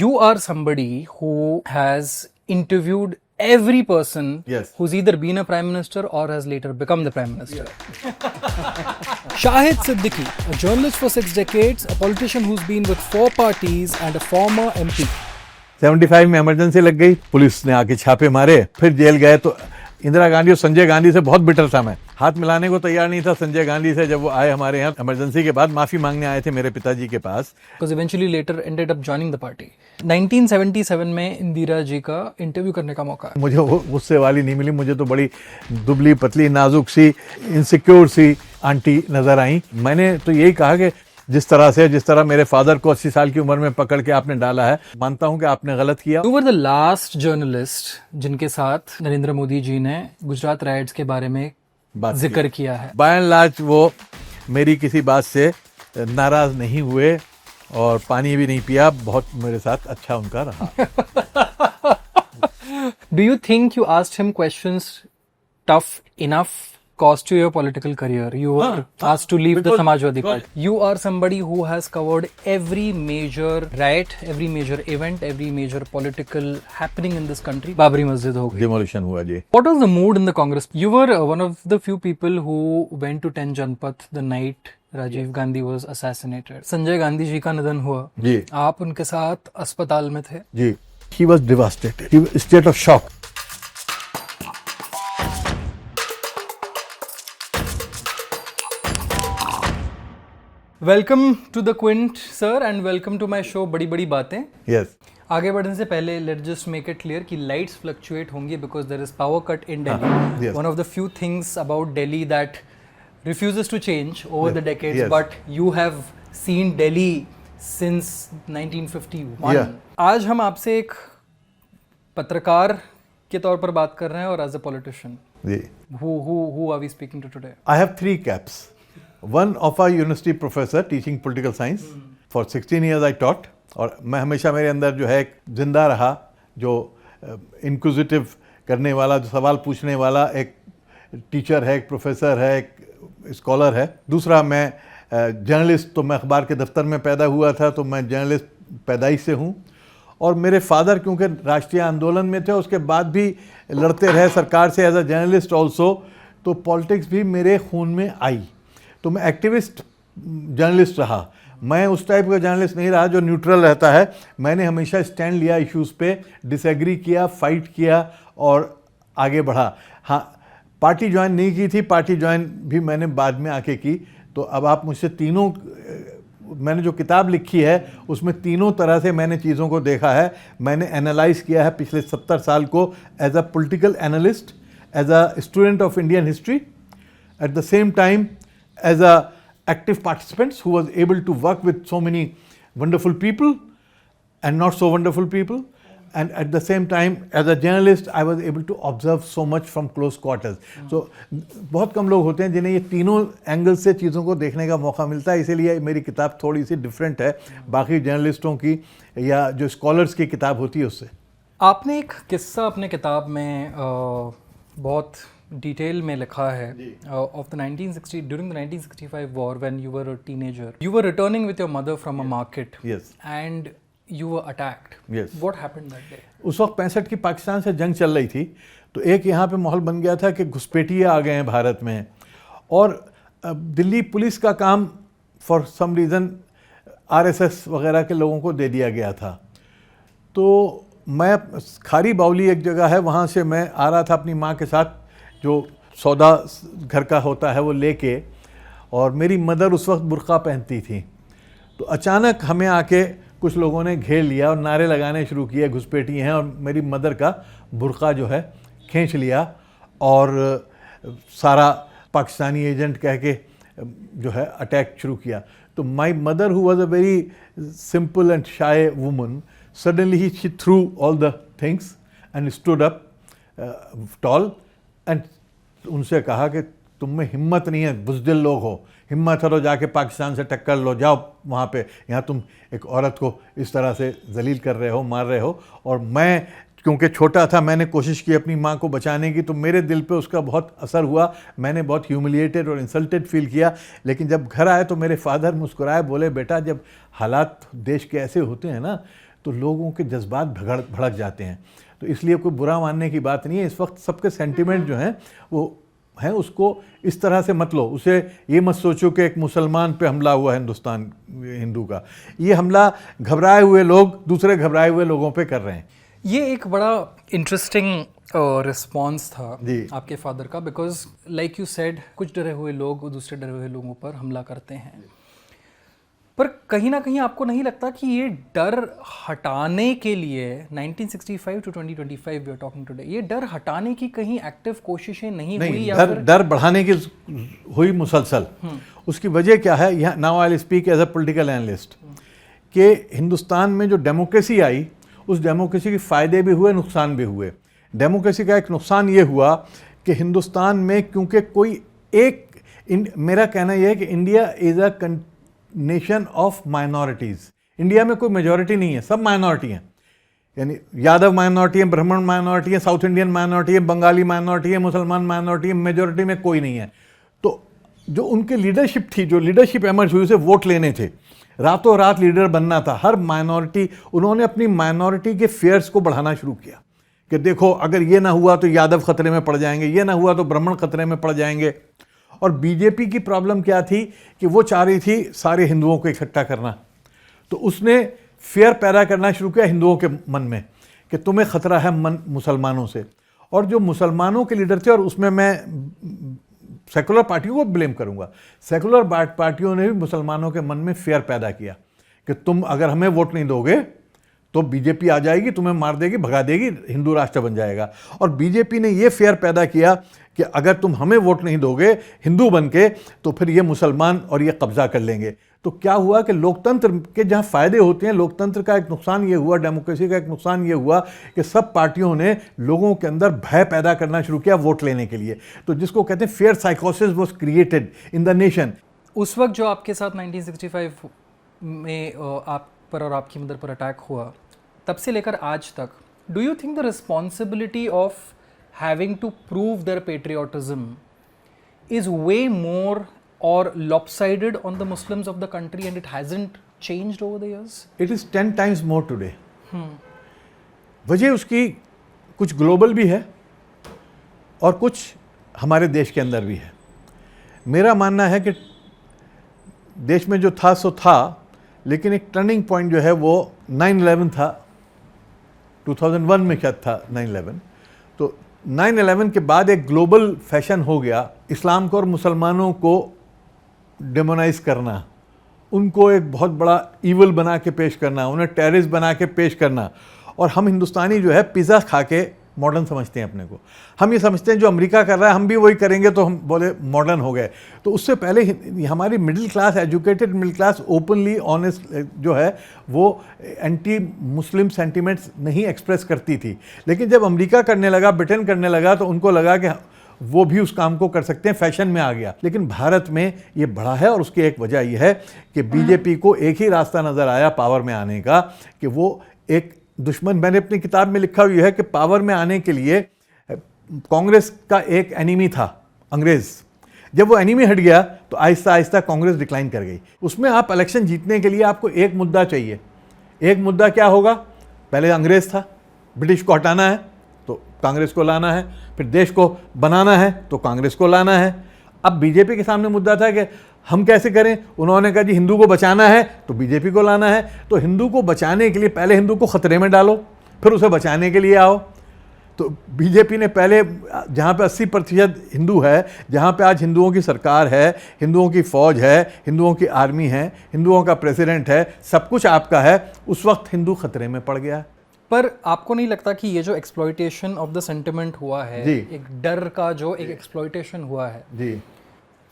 You are somebody who has interviewed every person Yes. who's either been a prime minister or has later become the prime minister. Shahid Siddiqui, a journalist for 6 decades, a politician who's been with 4 parties and a former MP. 75 में emergency लग गई, police ने आके छापे मारे, फिर jail गए। तो इंदिरा गांधी और संजय गांधी से बहुत बिटर था मैं, हाथ मिलाने को तैयार नहीं था संजय गांधी से। जब वो आए हमारे यहाँ इमरजेंसी के बाद माफी मांगने आए थे मेरे पिताजी के पास। Because eventually later ended up joining the party. 1977 में इंदिरा जी का इंटरव्यू करने का मौका। मुझे वो गुस्से वाली नहीं मिली, मुझे तो बड़ी दुबली पतली नाजुक सी इनसिक्योर सी आंटी नजर आई। मैंने तो यही कहा कि जिस तरह मेरे फादर को 80 साल की उम्र में पकड़ के आपने डाला है, मानता हूं कि आपने गलत किया। You were the last journalist जिनके साथ नरेंद्र मोदी जी ने गुजरात राइट्स के बारे में जिक्र किया है। बाय एंड लार्ज वो मेरी किसी बात से नाराज नहीं हुए और पानी भी नहीं पिया, बहुत मेरे साथ अच्छा उनका रहा। Do you think you asked him questions tough enough cost you your political career? You were asked to leave the Samajwadi Party. You are somebody who has covered every major riot, every major event, every major political happening in this country. Babri Masjid ho gayi. Demolition हुआ जी। What was the mood in the Congress? You were one of the few people who went to 10 Janpath the night Rajiv Gandhi was assassinated. Sanjay Gandhi ji का निधन हुआ जी। आप उनके साथ अस्पताल में थे। जी। He was devastated. He was state of shock. Welcome to the Quint sir and welcome to my show बड़ी बड़ी बातें। Yes. आगे बढ़ने से पहले let just make it clear कि लाइट्स फ्लक्चुएट होंगी because there is power cut in Delhi. yes. One of the few things about Delhi that refuses to change over the decades, yes. but you have seen Delhi since 1951. Yeah. आज हम आपसे एक पत्रकार के तौर पर बात कर रहे हैं और एज अ पॉलिटिशियन। जी। Who are we speaking to today? I have 3 caps. One of a university professor teaching political science. For 16 years I taught. और मैं हमेशा मेरे अंदर जो है जिंदा रहा, जो इंक्विजिटिव करने वाला, जो सवाल पूछने वाला एक टीचर है, एक प्रोफेसर है, एक स्कॉलर है। दूसरा मैं जर्नलिस्ट, तो मैं अखबार के दफ्तर में पैदा हुआ था, तो मैं जर्नलिस्ट पैदाइश से हूँ। और मेरे फादर क्योंकि राष्ट्रीय आंदोलन में थे, उसके बाद भी लड़ते रहे सरकार से एज अ जर्नलिस्ट ऑल्सो, तो पॉलिटिक्स भी मेरे खून में आई। तो मैं एक्टिविस्ट जर्नलिस्ट रहा। मैं उस टाइप का जर्नलिस्ट नहीं रहा जो न्यूट्रल रहता है। मैंने हमेशा स्टैंड लिया इश्यूज़ पे, डिसएग्री किया, फाइट किया और आगे बढ़ा। हाँ, पार्टी ज्वाइन नहीं की थी, पार्टी ज्वाइन भी मैंने बाद में आके की। तो अब आप मुझसे तीनों, मैंने जो किताब लिखी है उसमें तीनों तरह से मैंने चीज़ों को देखा है। मैंने एनालाइज किया है पिछले 70 साल को as a political analyst, as a student of Indian history, at the same time as a active participant who was able to work with so many wonderful people and not so wonderful people, and at the same time as a journalist I was able to observe so much from close quarters. So बहुत कम लोग होते हैं जिन्हें ये तीनों angle से चीज़ों को देखने का मौका मिलता है, इसीलिए मेरी किताब थोड़ी सी डिफरेंट है बाकी जर्नलिस्टों की या जो स्कॉलर्स की किताब होती है उससे। आपने एक किस्सा अपने किताब में बहुत डिटेल में लिखा है of the 1960 during the 1965 war when you were a teenager you were returning with your mother from a market and you were attacked. What happened that day? उस वक्त 65 की पाकिस्तान से जंग चल रही थी, तो एक यहाँ पे माहौल बन गया था कि घुसपैठिए आ गए हैं भारत में, और दिल्ली पुलिस का काम फॉर सम रीज़न आरएसएस वगैरह के लोगों को दे दिया गया था। तो मैं खारी बावली एक जगह है, वहाँ से मैं आ रहा था अपनी माँ के साथ, जो सौदा घर का होता है वो लेके, और मेरी मदर उस वक्त बुर्का पहनती थी। तो अचानक हमें आके कुछ लोगों ने घेर लिया और नारे लगाने शुरू किए, घुसपैठी हैं, और मेरी मदर का बुर्का जो है खींच लिया और सारा पाकिस्तानी एजेंट कह के जो है अटैक शुरू किया। तो my mother who was a very simple and shy woman, suddenly she threw all the things and stood up tall and उनसे कहा कि तुम में हिम्मत नहीं है, बुज़दिल लोग हो, हिम्मत है तो जाके पाकिस्तान से टक्कर लो, जाओ वहाँ पे, यहाँ तुम एक औरत को इस तरह से जलील कर रहे हो, मार रहे हो। और मैं क्योंकि छोटा था, मैंने कोशिश की अपनी माँ को बचाने की, तो मेरे दिल पे उसका बहुत असर हुआ। मैंने बहुत ह्यूमिलिएटेड और इंसल्टेड फील किया। लेकिन जब घर आए तो मेरे फादर मुस्कुराए, बोले बेटा जब हालात देश के ऐसे होते हैं ना, तो तो लोगों के जज्बात भड़क जाते हैं। तो इसलिए कोई बुरा मानने की बात नहीं है। इस वक्त सबके सेंटिमेंट जो हैं वो हैं, उसको इस तरह से मत लो। उसे ये मत सोचो कि एक मुसलमान पे हमला हुआ हिंदुस्तान हिंदू का। ये हमला घबराए हुए लोग दूसरे घबराए हुए लोगों पे कर रहे हैं। ये एक बड़ा इंटरेस्टिंग रिस्पॉन्स था जी। आपके फादर का, बिकॉज लाइक यू सेड, कुछ डरे हुए लोग दूसरे डरे हुए लोगों पर हमला करते हैं। पर कहीं ना कहीं आपको नहीं लगता कि ये डर हटाने के लिए 1965 to 2025 we are talking today, ये डर हटाने की कहीं एक्टिव कोशिशें नहीं हुई या फिर डर बढ़ाने की हुई मुसलसल। उसकी वजह क्या है? यहाँ now I will speak as a political analyst कि हिंदुस्तान में जो डेमोक्रेसी आई, उस डेमोक्रेसी के फ़ायदे भी हुए, नुकसान भी हुए। डेमोक्रेसी का एक नुकसान ये हुआ कि हिंदुस्तान में क्योंकि कोई एक मेरा कहना यह है कि India is a nation of minorities. India में कोई मेजॉरिटी नहीं है, सब माइनॉरिटी हैं। यानी यादव माइनॉरिटी है, ब्राह्मण माइनॉरिटी है, साउथ इंडियन माइनॉरिटी है, बंगाली माइनॉरिटी है, मुसलमान माइनॉरिटी है, मेजॉरिटी में कोई नहीं है। तो जो उनकी लीडरशिप थी, जो लीडरशिप एमर्ज हुई, उसे वोट लेने थे, रातों रात लीडर बनना था। हर माइनॉरिटी, उन्होंने अपनी माइनॉरिटी के फेयर्स को बढ़ाना शुरू किया कि देखो अगर ये ना हुआ तो यादव खतरे में पड़ जाएंगे, ये ना हुआ तो ब्राह्मण खतरे में पड़ जाएंगे। और बीजेपी की प्रॉब्लम क्या थी कि वो चाह रही थी सारे हिंदुओं को इकट्ठा करना। तो उसने फेयर पैदा करना शुरू किया हिंदुओं के मन में कि तुम्हें खतरा है मुसलमानों से। और जो मुसलमानों के लीडर थे, और उसमें मैं सेकुलर पार्टियों को ब्लेम करूंगा, सेकुलर पार्टियों ने भी मुसलमानों के मन में फेयर पैदा किया कि तुम अगर हमें वोट नहीं दोगे तो बीजेपी आ जाएगी, तुम्हें मार देगी, भगा देगी, हिंदू राष्ट्र बन जाएगा। और बीजेपी ने ये फेयर पैदा किया कि अगर तुम हमें वोट नहीं दोगे हिंदू बन के, तो फिर ये मुसलमान और ये कब्जा कर लेंगे। तो क्या हुआ कि लोकतंत्र के जहाँ फ़ायदे होते हैं, लोकतंत्र का एक नुकसान ये हुआ, डेमोक्रेसी का एक नुकसान ये हुआ कि सब पार्टियों ने लोगों के अंदर भय पैदा करना शुरू किया वोट लेने के लिए। तो जिसको कहते हैं फेयर साइकोसिस was created in the nation. उस वक्त जो आपके साथ 1965 में आप पर और आपकी मदर पर अटैक हुआ, तब से लेकर आज तक, do you think the responsibility of having to prove their patriotism is way more or lopsided on the Muslims of the country and it hasn't changed over the years? It is 10 times more today. वजह उसकी कुछ global भी है और कुछ हमारे देश के अंदर भी है। मेरा मानना है कि देश में जो था सो था, लेकिन एक टर्निंग पॉइंट जो है वो 9/11 था। 2001 में क्या था 9/11? तो 9/11 के बाद एक ग्लोबल फैशन हो गया इस्लाम को और मुसलमानों को डेमोनाइज करना, उनको एक बहुत बड़ा ईवल बना के पेश करना, उन्हें टेररिस्ट बना के पेश करना। और हम हिंदुस्तानी जो है पिज़्ज़ा खा के मॉडर्न समझते हैं अपने को। हम ये समझते हैं जो अमेरिका कर रहा है हम भी वही करेंगे, तो हम बोले मॉडर्न हो गए। तो उससे पहले हमारी middle class, educated middle class, openly honest जो है वो एंटी मुस्लिम सेंटिमेंट्स नहीं एक्सप्रेस करती थी। लेकिन जब अमेरिका करने लगा, ब्रिटेन करने लगा, तो उनको लगा कि वो भी उस काम को कर सकते हैं, फैशन में आ गया। लेकिन भारत में ये बढ़ा है और उसकी एक वजह यह है कि बीजेपी को एक ही रास्ता नज़र आया पावर में आने का, कि वो एक दुश्मन, मैंने अपनी किताब में लिखा हुआ है कि पावर में आने के लिए कांग्रेस का एक एनिमी था अंग्रेज़। जब वो एनिमी हट गया तो आहिस्ता आहिस्ता कांग्रेस डिक्लाइन कर गई। उसमें आप इलेक्शन जीतने के लिए आपको एक मुद्दा चाहिए। एक मुद्दा क्या होगा? पहले अंग्रेज़ था, ब्रिटिश को हटाना है तो कांग्रेस को लाना है, फिर देश को बनाना है तो कांग्रेस को लाना है। अब बीजेपी के सामने मुद्दा था कि हम कैसे करें। उन्होंने कहा जी हिंदू को बचाना है तो बीजेपी को लाना है। तो हिंदू को बचाने के लिए पहले हिंदू को खतरे में डालो, फिर उसे बचाने के लिए आओ। तो बीजेपी ने पहले, जहाँ पे 80% हिंदू है, जहाँ पे आज हिंदुओं की सरकार है, हिंदुओं की फ़ौज है, हिंदुओं की आर्मी है, हिंदुओं का प्रेसिडेंट है, सब कुछ आपका है, उस वक्त हिंदू खतरे में पड़ गया। पर आपको नहीं लगता कि ये जो एक्सप्लॉयटेशन ऑफ द सेंटिमेंट हुआ है, एक डर का जो एक एक्सप्लॉयटेशन हुआ है जी,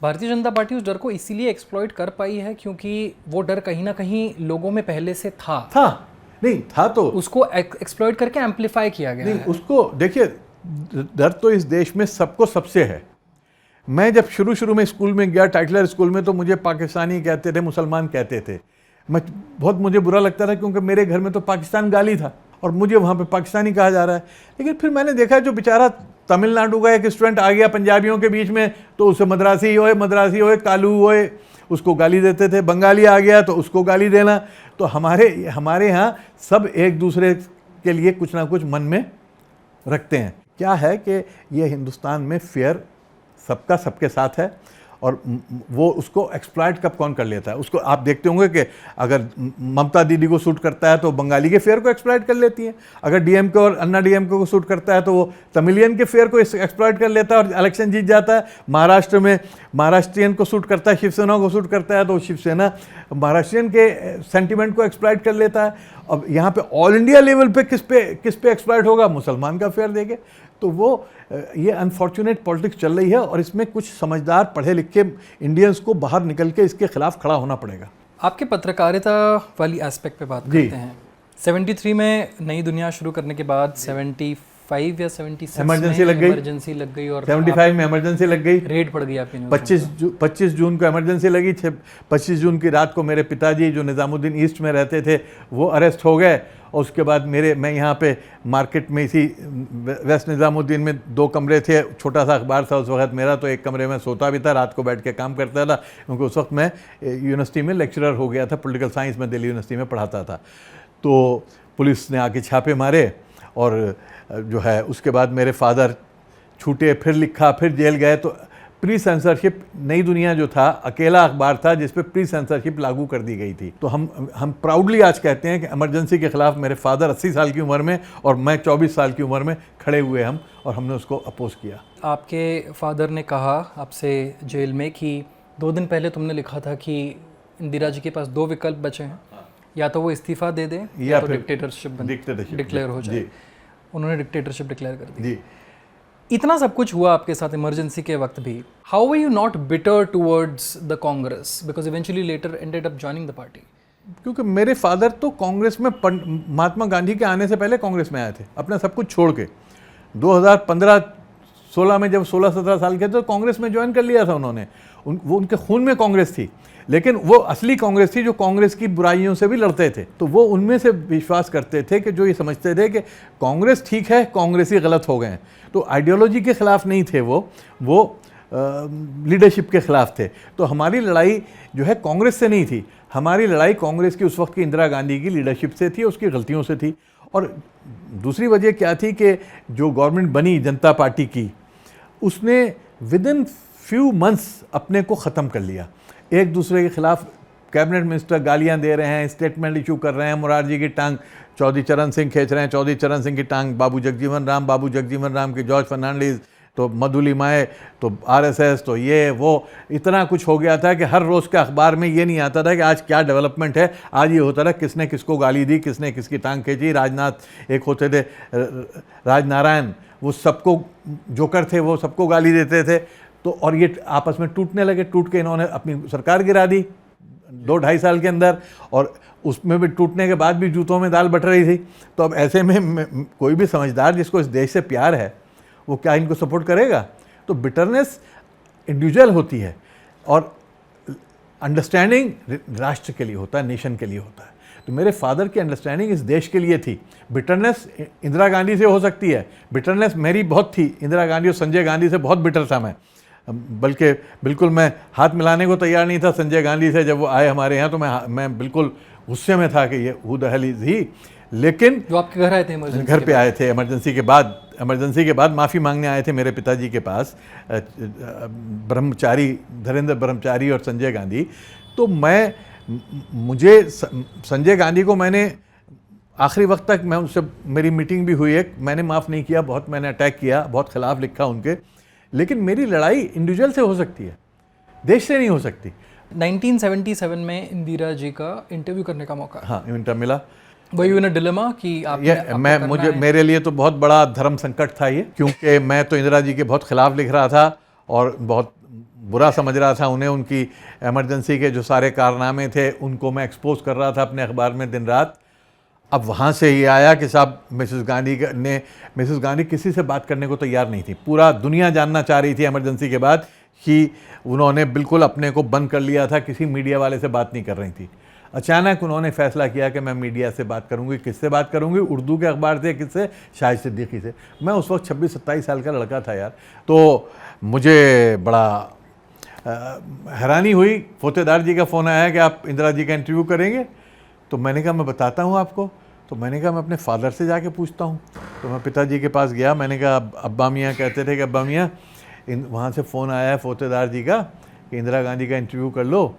भारतीय जनता पार्टी उस डर को इसीलिए एक्सप्लॉइट कर पाई है क्योंकि वो डर कहीं ना कहीं लोगों में पहले से था नहीं था तो उसको एक्सप्लॉइट करके एम्पलीफाई किया गया नहीं है। उसको देखिए, डर तो इस देश में सबको सबसे है। मैं जब शुरू में स्कूल में गया, टाइटलर स्कूल में, तो मुझे पाकिस्तानी कहते थे, मुसलमान कहते थे। मुझे बुरा लगता था क्योंकि मेरे घर में तो पाकिस्तान गाली था और मुझे वहाँ पे पाकिस्तानी कहा जा रहा है। लेकिन फिर मैंने देखा जो बेचारा तमिलनाडु का एक स्टूडेंट आ गया पंजाबियों के बीच में, तो उसे मद्रासी होए, कालू होए, उसको गाली देते थे, बंगाली आ गया तो उसको गाली देना। तो हमारे यहाँ सब एक दूसरे के लिए कुछ ना कुछ मन में रखते हैं। क्या है कि ये हिंदुस्तान में फेयर सबका सबके साथ है, और वो उसको एक्सप्लॉइट कब कौन कर लेता है उसको आप देखते होंगे कि अगर ममता दीदी को सूट करता है तो बंगाली के फेयर को एक्सप्लॉइट कर लेती है, अगर डीएमके और अन्ना डीएमके को सूट करता है तो वो तमिलियन के फेयर को एक्सप्लॉइट कर लेता है और इलेक्शन जीत जाता है। महाराष्ट्र में महाराष्ट्रियन को सूट करता है, शिवसेना को सूट करता है तो शिवसेना महाराष्ट्रियन के सेंटिमेंट को एक्सप्लॉइट कर लेता है। अब यहाँ पे ऑल इंडिया लेवल पे किस पे एक्सप्लॉइट होगा? मुसलमान का फेयर देंगे। तो वो ये अनफॉर्चुनेट पॉलिटिक्स चल रही है, और इसमें कुछ समझदार पढ़े लिखे इंडियंस को बाहर निकल के इसके खिलाफ खड़ा होना पड़ेगा। आपके पत्रकारिता वाली एस्पेक्ट पे बात करते हैं। 73 में नई दुनिया शुरू करने के बाद 75 या 76 इमरजेंसी लग गई और 75 में इमरजेंसी लग गई, रेड पड़ गई आपकी न्यूज़। 25 जून को इमरजेंसी लगी। 25 जून की रात को मेरे पिताजी जो निज़ामुद्दीन ईस्ट में रहते थे वो अरेस्ट हो गए, और उसके बाद मैं यहाँ पे मार्केट में इसी वेस्ट निज़ामुद्दीन में 2 कमरे थे, छोटा सा अखबार था उस वक्त मेरा, तो एक कमरे में सोता भी था, रात को बैठ के काम करता था, क्योंकि उस वक्त मैं यूनिवर्सिटी में लेक्चरर हो गया था, पॉलिटिकल साइंस में दिल्ली यूनिवर्सिटी में पढ़ाता था। तो पुलिस ने आके छापे मारे, और जो है उसके बाद मेरे फादर छूटे, फिर लिखा, फिर जेल गए। तो प्री सेंसरशिप नई दुनिया जो था अकेला अखबार था जिस पे प्री सेंसरशिप लागू कर दी गई थी। तो हम प्राउडली आज कहते हैं कि इमरजेंसी के खिलाफ मेरे फादर 80 साल की उम्र में और मैं 24 साल की उम्र में खड़े हुए हम, और हमने उसको अपोज किया। आपके फादर ने कहा आपसे जेल में कि 2 दिन पहले तुमने लिखा था कि इंदिरा जी के पास 2 विकल्प बचे हैं, या तो वो इस्तीफा दे दे या तो डिक्टेटरशिप डिक्लेयर हो जाए। उन्होंने डिक्टेटरशिप डिक्लेयर कर दी। इतना सब कुछ हुआ आपके साथ इमरजेंसी के वक्त भी, how were you not bitter towards the Congress, because eventually later ended up joining the party? क्योंकि मेरे फादर तो कांग्रेस में महात्मा गांधी के आने से पहले कांग्रेस में आए थे, अपना सब कुछ छोड़ के। 2015-16 में जब 16-17 साल के थे तो कांग्रेस में ज्वाइन कर लिया था उन्होंने। वो उनके खून में कांग्रेस थी, लेकिन वो असली कांग्रेस थी जो कांग्रेस की बुराइयों से भी लड़ते थे। तो वो उनमें से विश्वास करते थे कि जो ये समझते थे कि कांग्रेस ठीक है, कांग्रेस ही गलत हो गए हैं। तो आइडियोलॉजी के खिलाफ नहीं थे वो लीडरशिप के खिलाफ थे। तो हमारी लड़ाई जो है कांग्रेस से नहीं थी, हमारी लड़ाई कांग्रेस की उस वक्त की इंदिरा गांधी की लीडरशिप से थी, उसकी गलतियों से थी। और दूसरी वजह क्या थी कि जो गवर्नमेंट बनी जनता पार्टी की, उसने विद इन फ्यू मंथ्स अपने को ख़त्म कर लिया। एक दूसरे के खिलाफ कैबिनेट मिनिस्टर गालियां दे रहे हैं, स्टेटमेंट इशू कर रहे हैं, मुरारजी की टांग चौधरी चरण सिंह खींच रहे हैं, चौधरी चरण सिंह की टांग बाबू जगजीवन राम की जॉर्ज फर्नांडिस, तो मधुलिमाए, तो आरएसएस, तो ये वो इतना कुछ हो गया था कि हर रोज़ के अखबार में ये नहीं आता था कि आज क्या डेवलपमेंट है। आज ये होता था किसने किसको गाली दी, किसने किसकी टांग खींची। राजनाथ एक होते थे राजनारायण, वो सबको जोकर थे, वो सबको गाली देते थे। तो और ये आपस में टूटने लगे, टूट के इन्होंने अपनी सरकार गिरा दी 2-2.5 साल के अंदर, और उसमें भी टूटने के बाद भी जूतों में दाल बट रही थी। तो अब ऐसे में कोई भी समझदार जिसको इस देश से प्यार है वो क्या इनको सपोर्ट करेगा? तो बिटरनेस इंडिविजुअल होती है, और अंडरस्टैंडिंग राष्ट्र के लिए होता है, नेशन के लिए होता है। तो मेरे फादर की अंडरस्टैंडिंग इस देश के लिए थी। बिटरनेस इंदिरा गांधी से हो सकती है, बिटरनेस मेरी बहुत थी, इंदिरा गांधी और संजय गांधी से बहुत बिटर था मैं, बल्कि बिल्कुल मैं हाथ मिलाने को तैयार नहीं था संजय गांधी से। जब वो आए हमारे यहाँ तो मैं बिल्कुल गुस्से में था कि ये who the hell is he. लेकिन जो आपके घर आए थे, घर पे आए थे इमरजेंसी के बाद माफ़ी मांगने आए थे मेरे पिताजी के पास, ब्रह्मचारी, धीरेन्द्र ब्रह्मचारी और संजय गांधी। तो मुझे संजय गांधी को मैंने आखिरी वक्त तक, मैं उनसे मेरी मीटिंग भी हुई है, मैंने माफ़ नहीं किया, बहुत मैंने अटैक किया, बहुत खिलाफ लिखा उनके। लेकिन मेरी लड़ाई इंडिविजुअल से हो सकती है, देश से नहीं हो सकती। 1977 में इंदिरा जी का इंटरव्यू करने का मौका, हाँ, इंटरव्यू मिला। वही इन डिलेमा कि मेरे लिए तो बहुत बड़ा धर्म संकट था ये, क्योंकि मैं तो इंदिरा जी के बहुत खिलाफ लिख रहा था और बहुत बुरा समझ रहा था उन्हें। उनकी इमरजेंसी के जो सारे कारनामे थे उनको मैं एक्सपोज कर रहा था अपने अखबार में दिन रात। अब वहाँ से ये आया कि साहब मिसेस गांधी किसी से बात करने को तैयार नहीं थी। पूरा दुनिया जानना चाह रही थी इमरजेंसी के बाद कि उन्होंने बिल्कुल अपने को बंद कर लिया था, किसी मीडिया वाले से बात नहीं कर रही थी। अचानक उन्होंने फैसला किया कि मैं मीडिया से बात करूंगी। किससे बात करूंगी? उर्दू के अखबार से, किससे? शाहिद सिद्दीकी से। मैं उस वक्त 26-27 साल का लड़का था यार, तो मुझे बड़ा हैरानी हुई, फोतेदार जी का फ़ोन आया कि आप इंदिरा जी का इंटरव्यू करेंगे। तो मैंने कहा मैं बताता हूँ आपको। तो मैंने कहा मैं अपने फादर से जाके पूछता हूँ। तो मैं पिताजी के पास गया, मैंने कहा अब्बा मियाँ कहते थे कि अब्बा मियाँ वहाँ से फ़ोन आया है फोतेदार जी का कि इंदिरा गांधी का इंटरव्यू कर लो,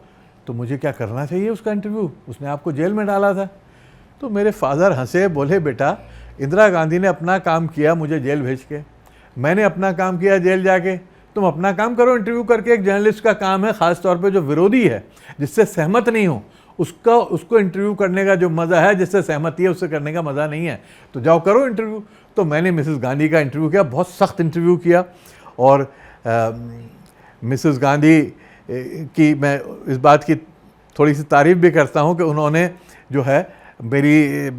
तो मुझे क्या करना चाहिए उसका इंटरव्यू, उसने आपको जेल में डाला था। तो मेरे फादर हंसे, बोले बेटा इंदिरा गांधी ने अपना काम किया मुझे जेल भेज के, मैंने अपना काम किया जेल जाके, तुम अपना काम करो इंटरव्यू करके। एक जर्नलिस्ट का काम है, ख़ास तौर पे जो विरोधी है, जिससे सहमत नहीं हो, उसको इंटरव्यू करने का जो मज़ा है, जिससे सहमति है उससे करने का मज़ा नहीं है, तो जाओ करो इंटरव्यू। तो मैंने मिसेस गांधी का इंटरव्यू किया, बहुत सख्त इंटरव्यू किया। और मिसेस गांधी की मैं इस बात की थोड़ी सी तारीफ़ भी करता हूँ कि उन्होंने जो है मेरी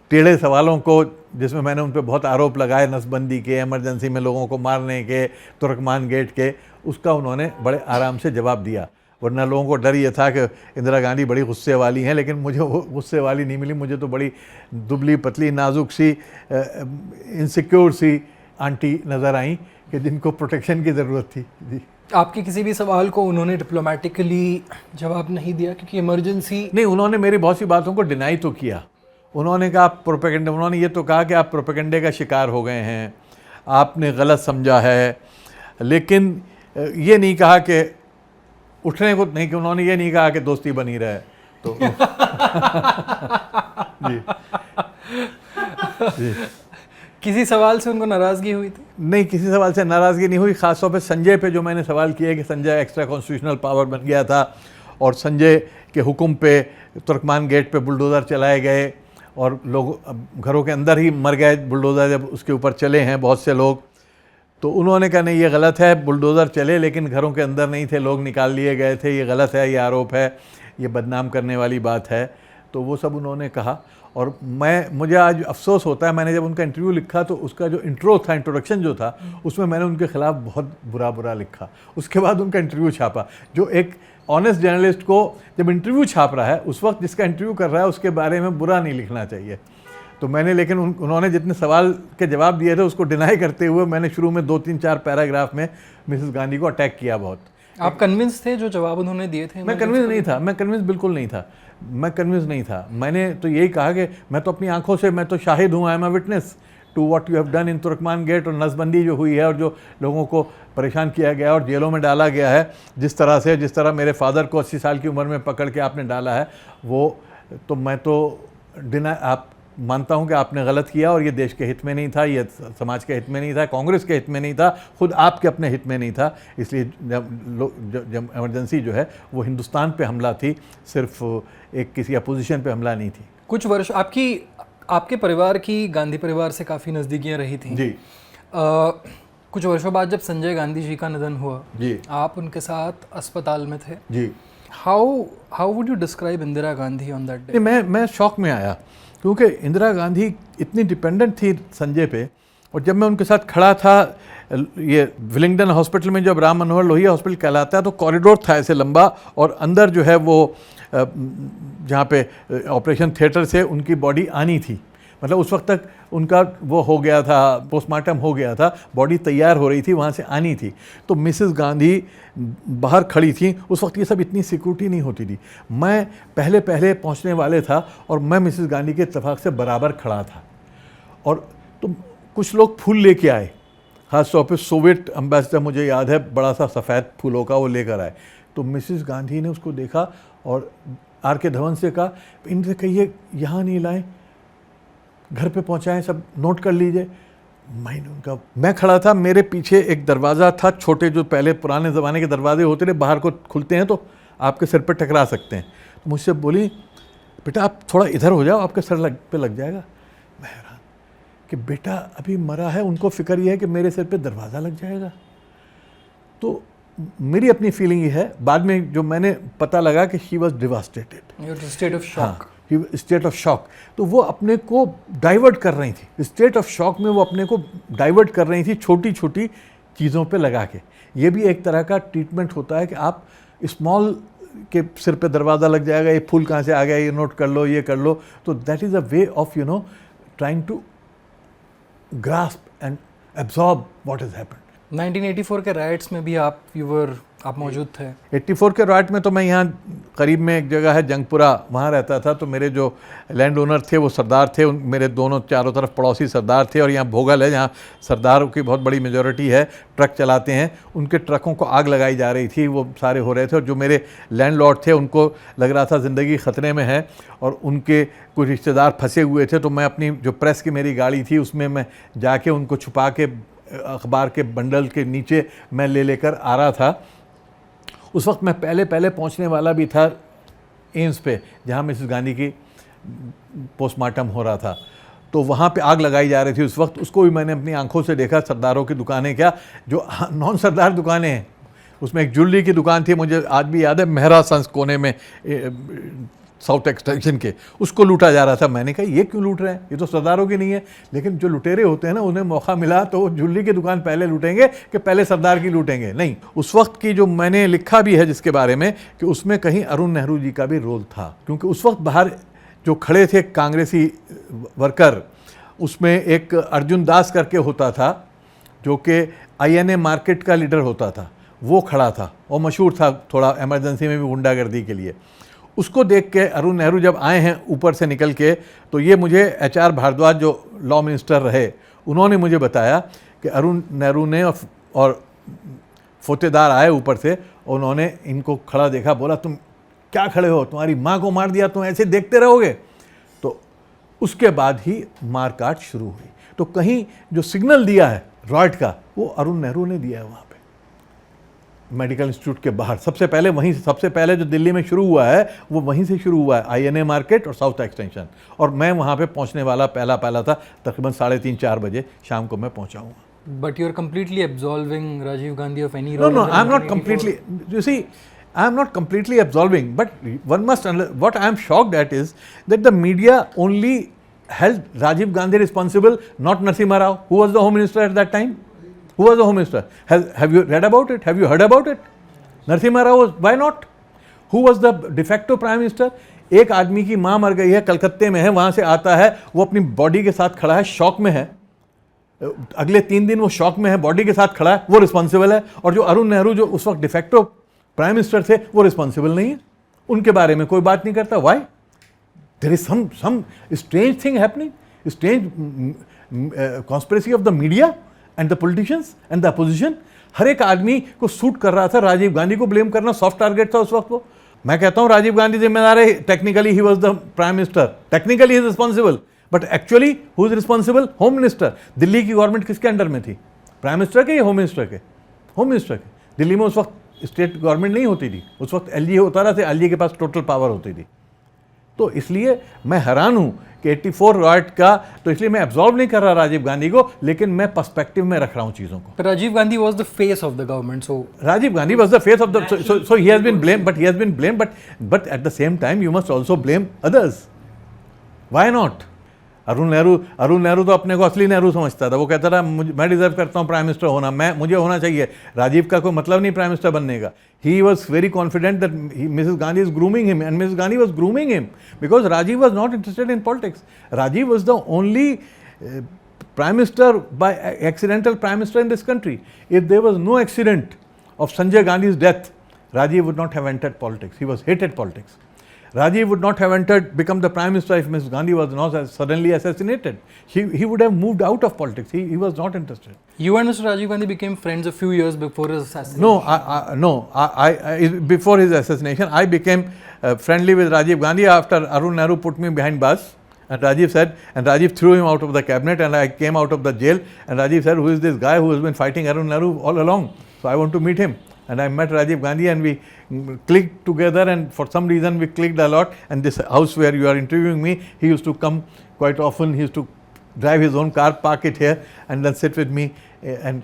टेढ़े सवालों को, जिसमें मैंने उन पर बहुत आरोप लगाए नसबंदी के, इमरजेंसी में लोगों को मारने के, तुर्कमान गेट के, उसका उन्होंने बड़े आराम से जवाब दिया। वरना लोगों को डर ये था कि इंदिरा गांधी बड़ी गुस्से वाली हैं, लेकिन मुझे वो गुस्से वाली नहीं मिली। मुझे तो बड़ी दुबली पतली नाजुक सी इनसिक्योर सी आंटी नज़र आई कि जिनको प्रोटेक्शन की ज़रूरत थी। जी। आपके किसी भी सवाल को उन्होंने डिप्लोमेटिकली जवाब नहीं दिया क्योंकि इमरजेंसी? नहीं, उन्होंने मेरी बहुत सी बातों को डिनाई तो किया। उन्होंने कहा आप प्रोपेगेंडा, उन्होंने ये तो कहा कि आप प्रोपेगेंडे का शिकार हो गए हैं, आपने गलत समझा है, लेकिन ये नहीं कहा कि उठने को नहीं, कि उन्होंने ये नहीं कहा कि दोस्ती बनी रहे। तो जी जी। किसी सवाल से उनको नाराज़गी हुई थी? नहीं, किसी सवाल से नाराज़गी नहीं हुई। ख़ासतौर पे संजय पे जो मैंने सवाल किया कि संजय एक्स्ट्रा कॉन्स्टिट्यूशनल पावर बन गया था और संजय के हुक्म पे तुर्कमान गेट पे बुलडोज़र चलाए गए और लोग घरों के अंदर ही मर गए बुलडोज़र जब उसके ऊपर चले हैं बहुत से लोग। तो उन्होंने कहा नहीं ये गलत है, बुलडोज़र चले लेकिन घरों के अंदर नहीं थे, लोग निकाल लिए गए थे, ये गलत है, ये आरोप है, ये बदनाम करने वाली बात है। तो वो सब उन्होंने कहा। और मुझे आज अफसोस होता है, मैंने जब उनका इंटरव्यू लिखा तो उसका जो इंट्रो था, इंट्रोडक्शन जो था, उसमें मैंने उनके खिलाफ बहुत बुरा लिखा। उसके बाद उनका इंटरव्यू छापा। जो एक ऑनेस्ट जर्नलिस्ट को जब इंटरव्यू छाप रहा है, उस वक्त जिसका इंटरव्यू कर रहा है उसके बारे में बुरा नहीं लिखना चाहिए। तो मैंने, लेकिन उन्होंने जितने सवाल के जवाब दिए थे उसको डिनाई करते हुए मैंने शुरू में 2-3-4 पैराग्राफ में मिसेस गांधी को अटैक किया बहुत। आप कन्विंस थे जो जवाब उन्होंने दिए थे? मैं कन्विंस नहीं था, मैं कन्विंस बिल्कुल नहीं था, मैं कन्विंस नहीं था। मैंने तो यही कहा कि मैं तो अपनी आंखों से, मैं तो शाहिद हूँ, I am a witness to what you have done in Turkman Gate. और नसबंदी जो हुई है और जो लोगों को परेशान किया गया और जेलों में डाला गया है, जिस तरह मेरे फादर को 80 साल की उम्र में पकड़ के आपने डाला है, वो तो मैं तो आप मानता हूं कि आपने गलत किया और ये देश के हित में नहीं था, ये समाज के हित में नहीं था, कांग्रेस के हित में नहीं था, खुद आपके अपने हित में नहीं था। इसलिए जब इमरजेंसी जो है वो हिंदुस्तान पे हमला थी, सिर्फ एक किसी अपोजिशन पे हमला नहीं थी। कुछ वर्ष आपके परिवार की गांधी परिवार से काफ़ी नज़दीकियाँ रही थी जी। कुछ वर्षों बाद जब संजय गांधी जी का निधन हुआ जी, आप उनके साथ अस्पताल में थे जी। How would you describe Indira Gandhi on that day? मैं शौक में आया क्योंकि इंदिरा गांधी इतनी डिपेंडेंट थी संजय पे। और जब मैं उनके साथ खड़ा था, ये विलिंगडन हॉस्पिटल में जब राम मनोहर लोहिया हॉस्पिटल कहलाता है, तो कॉरिडोर था ऐसे लंबा, और अंदर जो है वो जहाँ पे ऑपरेशन थिएटर से उनकी बॉडी आनी थी, मतलब उस वक्त तक उनका वो हो गया था, पोस्टमार्टम हो गया था, बॉडी तैयार हो रही थी, वहाँ से आनी थी। तो मिसेस गांधी बाहर खड़ी थी। उस वक्त ये सब इतनी सिक्योरिटी नहीं होती थी। मैं पहले पहुँचने वाले था और मैं मिसेस गांधी के इत्तेफाक से बराबर खड़ा था। और तो कुछ लोग फूल लेके आए, खास तौर पे सोवियत एम्बेसडर, मुझे याद है, बड़ा सा सफ़ेद फूलों का वो लेकर आए। तो मिसेस गांधी ने उसको देखा और आर के धवन से कहा, इनसे कहिए यहाँ नहीं लाएं, घर पे पहुँचाएं, सब नोट कर लीजिए। मैं खड़ा था, मेरे पीछे एक दरवाज़ा था, छोटे जो पहले पुराने ज़माने के दरवाजे होते थे, बाहर को खुलते हैं तो आपके सिर पे टकरा सकते हैं। तो मुझसे बोली, बेटा आप थोड़ा इधर हो जाओ, आपके सर पे लग जाएगा। मैं हैरान कि बेटा अभी मरा है, उनको फिक्र ये है कि मेरे सिर पे दरवाज़ा लग जाएगा। तो मेरी अपनी फीलिंग ये है, बाद में जो मैंने पता लगा कि she was devastated, state of shock, state of shock. तो वो अपने को डाइवर्ट कर रही थी, स्टेट ऑफ शॉक में वो अपने को डाइवर्ट कर रही थी छोटी छोटी चीज़ों पे लगा के। ये भी एक तरह का ट्रीटमेंट होता है कि आप स्मॉल के सिर पे दरवाज़ा लग जाएगा, ये फूल कहाँ से आ गया, ये नोट कर लो, ये कर लो। तो that is a way of trying to grasp and absorb what has happened. 1984 के राइट्स में भी आप यू वर आप मौजूद थे? 84 के राइट में तो मैं यहाँ करीब में एक जगह है जंगपुरा, वहाँ रहता था। तो मेरे जो लैंड ओनर थे वो सरदार थे, मेरे दोनों चारों तरफ पड़ोसी सरदार थे। और यहाँ भोगल है जहाँ सरदारों की बहुत बड़ी मेजॉरिटी है, ट्रक चलाते हैं। उनके ट्रकों को आग लगाई जा रही थी, वो सारे हो रहे थे। और जो मेरे लैंडलॉर्ड थे उनको लग रहा था ज़िंदगी ख़तरे में है और उनके कुछ रिश्तेदार फंसे हुए थे। तो मैं अपनी जो प्रेस की मेरी गाड़ी थी उसमें मैं जाके उनको छुपा के अखबार के बंडल के नीचे मैं लेकर आ रहा था। उस वक्त मैं पहले पहुंचने वाला भी था एम्स पे, जहां मिसेस गांधी की पोस्टमार्टम हो रहा था। तो वहाँ पे आग लगाई जा रही थी उस वक्त, उसको भी मैंने अपनी आंखों से देखा। सरदारों की दुकानें क्या, जो नॉन सरदार दुकानें हैं, उसमें एक ज्वेलरी की दुकान थी, मुझे आज भी याद है, मेहरा संस कोने में साउथ एक्सटेंशन के, उसको लूटा जा रहा था। मैंने कहा ये क्यों लूट रहे हैं, ये तो सरदारों की नहीं है। लेकिन जो लुटेरे होते हैं ना, उन्हें मौका मिला तो वो ज्वेलरी की दुकान पहले लूटेंगे कि पहले सरदार की लूटेंगे। नहीं, उस वक्त की जो मैंने लिखा भी है जिसके बारे में, कि उसमें कहीं अरुण नेहरू जी का भी रोल था। क्योंकि उस वक्त बाहर जो खड़े थे कांग्रेसी वर्कर, उसमें एक अर्जुन दास करके होता था जो कि INA मार्केट का लीडर होता था, वो खड़ा था और मशहूर था थोड़ा इमरजेंसी में भी गुंडागर्दी के लिए। उसको देख के अरुण नेहरू जब आए हैं ऊपर से निकल के, तो ये मुझे HR भारद्वाज जो लॉ मिनिस्टर रहे, उन्होंने मुझे बताया कि अरुण नेहरू ने और फौतेदार आए ऊपर से, उन्होंने इनको खड़ा देखा, बोला तुम क्या खड़े हो, तुम्हारी माँ को मार दिया, तुम ऐसे देखते रहोगे। तो उसके बाद ही मारकाट शुरू हुई। तो कहीं जो सिग्नल दिया है रॉयट का, वो अरुण नेहरू ने दिया है वहाँ पे मेडिकल इंस्टीट्यूट के बाहर। सबसे पहले जो दिल्ली में शुरू हुआ है वो वहीं से शुरू हुआ है, INA मार्केट और साउथ एक्सटेंशन। और मैं वहाँ पे पहुँचने वाला पहला था, तकरीबन 3:30-4 बजे शाम को मैं पहुँचा हूँ। But you're completely absolving Rajiv Gandhi of any No, role. no, in the I'm not 1984? completely. You see, I'm not completely absolving, but one must. What I'm shocked at is that the media only held Rajiv Gandhi responsible, not Narasimha Rao, who was the Home Minister at that time. Who was the Home Minister? Have you read about it? Have you heard about it? Narasimha Rao was. Why not? Who was the de facto Prime Minister? एक आदमी की माँ मर गई है, कलकत्ते में है, वहाँ से आता है, वो अपनी बॉडी के साथ खड़ा है, शॉक में है, अगले 3 दिन वो शॉक में है, बॉडी के साथ खड़ा है, वो रिस्पॉन्सिबल है। और जो अरुण नेहरू जो उस वक्त डिफेक्टो प्राइम मिनिस्टर थे, वो रिस्पॉन्सिबल नहीं है, उनके बारे में कोई बात नहीं करता। Why? There is some strange thing happening, strange conspiracy of the media and the politicians and the opposition. हर एक आदमी को सूट कर रहा था राजीव गांधी को ब्लेम करना, सॉफ्ट टारगेट था उस वक्त वो। मैं कहता हूं राजीव गांधी जिम्मेदार है, technically he was the prime minister, technically he is responsible, but actually who is responsible? Home minister. Delhi की गवर्नमेंट किसके अंडर में थी? प्राइम मिनिस्टर के या होम मिनिस्टर के? होम मिनिस्टर के। दिल्ली में उस वक्त स्टेट गवर्नमेंट नहीं होती थी, उस वक्त LG होता रहा था, LG के पास टोटल पावर होती थी। तो इसलिए मैं हैरान हूं कि 84 रॉयट का, तो इसलिए मैं एब्जॉर्व नहीं कर रहा राजीव गांधी को, लेकिन मैं पर्सपेक्टिव में रख रहा हूं चीजों को। But Rajiv Gandhi was the face of the government, so Rajiv Gandhi was the face of the, so he has been blamed, but at the same time you must also blame others. Why not? Arun Nehru तो अपने को असली नेहरू समझता था, वो कहता था मैं डिजर्व करता हूँ प्राइम मिनिस्टर होना, मुझे होना चाहिए। राजीव का कोई मतलब नहीं प्राइम मिनिस्टर बनने का। He was very confident that Mrs Gandhi is grooming him, and Mrs Gandhi was grooming him because Rajiv was not interested in politics. Rajiv was the only prime minister by accidental prime minister in this country. If there was no accident of Sanjay Gandhi's death, Rajiv would not have entered politics. He was hated politics. Rajiv would not have become the prime minister if Mrs. Gandhi was not suddenly assassinated. He would have moved out of politics. He was not interested. You and Mr. Rajiv Gandhi became friends a few years before his assassination. No, before his assassination, I became friendly with Rajiv Gandhi after Arun Nehru put me behind bars. And Rajiv threw him out of the cabinet, and I came out of the jail, and Rajiv said, who is this guy who has been fighting Arun Nehru all along? So I want to meet him. And I met Rajiv Gandhi, and we clicked together, and for some reason we clicked a lot. And this house where you are interviewing me, he used to come quite often. He used to drive his own car, park it here, and then sit with me. And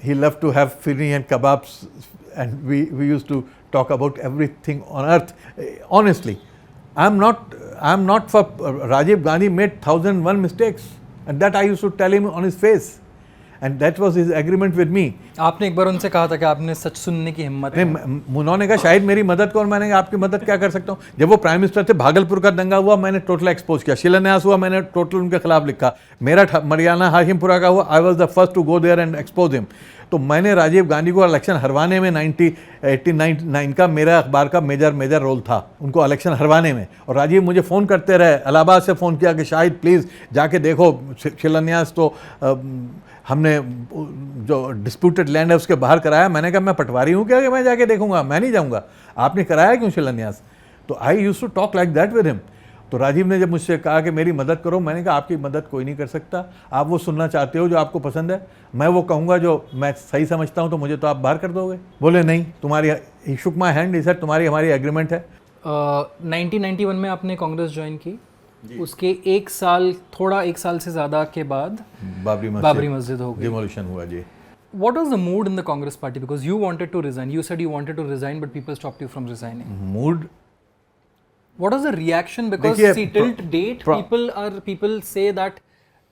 he loved to have firni and kebabs, and we used to talk about everything on earth. Honestly, I'm not for Rajiv Gandhi made 1001 mistakes, and that I used to tell him on his face, and that was his agreement with me. आपने एक बार उनसे कहा था कि आपने सच सुनने की हिम्मत है। उन्होंने कहा शायद मेरी मदद को, और मैंने कहा आपकी मदद क्या कर सकता हूँ। जब वो प्राइम मिनिस्टर थे, भागलपुर का दंगा हुआ, मैंने टोटल एक्सपोज किया। शिलान्यास हुआ, मैंने टोटल उनके खिलाफ लिखा। मेरा मरियाना हाशिमपुरा का हुआ, I was the first to go there and expose him. तो मैंने राजीव गांधी को इलेक्शन हरवाने में 1989 का मेरा अखबार का मेजर रोल था, उनको इलेक्शन हरवाने में। और राजीव मुझे फ़ोन करते रहे, इलाहाबाद से फ़ोन किया कि शाहिद प्लीज़ जाके देखो, शिलान्यास तो हमने जो डिस्प्यूटेड लैंड है उसके बाहर कराया। मैंने कहा मैं पटवारी हूँ क्या कि मैं जाके देखूंगा, मैं नहीं जाऊँगा, आपने कराया क्यों शिलान्यास? तो I used to talk like that with him. तो राजीव ने जब मुझसे कहा कि मेरी मदद करो, मैंने कहा आपकी मदद कोई नहीं कर सकता, आप वो सुनना चाहते हो जो आपको पसंद है, मैं वो कहूँगा जो मैं सही समझता हूँ, तो मुझे तो आप बाहर कर दोगे। बोले नहीं, तुम्हारी, ही शुक माई हैंड, ही सेड तुम्हारी हमारी एग्रीमेंट है। 1991 में आपने कांग्रेस ज्वाइन की, उसके एक साल से ज़्यादा के बाद बाबरी मस्जिद हो गई, डिमोलिशन हुआ जी। What was the mood in the Congress party? Because you wanted to resign. You said you wanted to resign, but people stopped you from resigning. Mood, What was the reaction? Because देखिए, see, till date, people say that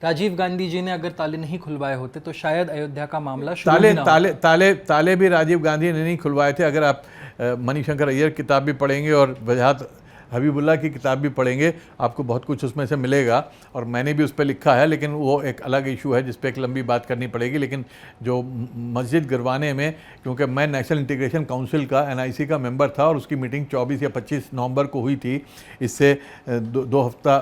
Rajiv Gandhi ji ने अगर ताले नहीं खुलवाए होते तो शायद अयोध्या का मामला शुरू ही ना होता। ताले भी राजीव गांधी ने नहीं खुलवाए थे। अगर आप मणिशंकर अय्यर की किताब भी पढ़ेंगे और वजाहत हबीबुल्ला की किताब भी पढ़ेंगे, आपको बहुत कुछ उसमें से मिलेगा, और मैंने भी उस पर लिखा है, लेकिन वो एक अलग इशू है जिस पे एक लंबी बात करनी पड़ेगी। लेकिन जो मस्जिद गिरवाने में, क्योंकि मैं नेशनल इंटीग्रेशन काउंसिल का NIC का मेंबर था और उसकी मीटिंग 24 या 25 नवंबर को हुई थी, इससे दो हफ्ता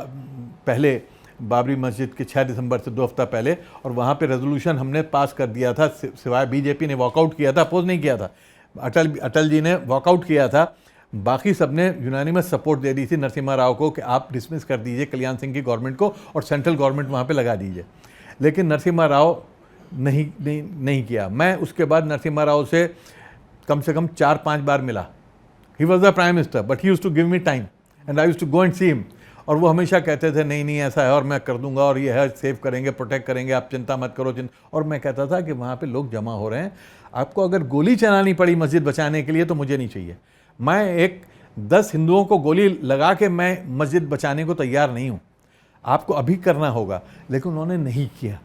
पहले, बाबरी मस्जिद के 6 दिसंबर से 2 हफ्ता पहले, और वहाँ पे रेजोल्यूशन हमने पास कर दिया था, सिवाय बीजेपी ने वॉकआउट किया था, अपोज नहीं किया था, अटल जी ने वॉकआउट किया था, बाकी सबने यूनानिमस सपोर्ट दे दी थी नरसिम्हा राव को कि आप डिसमिस कर दीजिए कल्याण सिंह की गवर्नमेंट को और सेंट्रल गवर्नमेंट वहाँ पे लगा दीजिए। लेकिन नरसिम्हा राव नहीं किया। मैं उसके बाद नरसिम्हा राव से कम 4-5 बार मिला। He was the prime minister but he used to give me time and I used to go and see him, और वो हमेशा कहते थे नहीं ऐसा है और मैं कर दूंगा और ये है, सेव करेंगे, प्रोटेक्ट करेंगे, आप चिंता मत करो। और मैं कहता था कि वहाँ पे लोग जमा हो रहे हैं, आपको अगर गोली चलानी पड़ी मस्जिद बचाने के लिए तो मुझे नहीं चाहिए। मैं 10 हिंदुओं को गोली लगा के मैं मस्जिद बचाने को तैयार नहीं हूँ, आपको अभी करना होगा। लेकिन उन्होंने नहीं किया।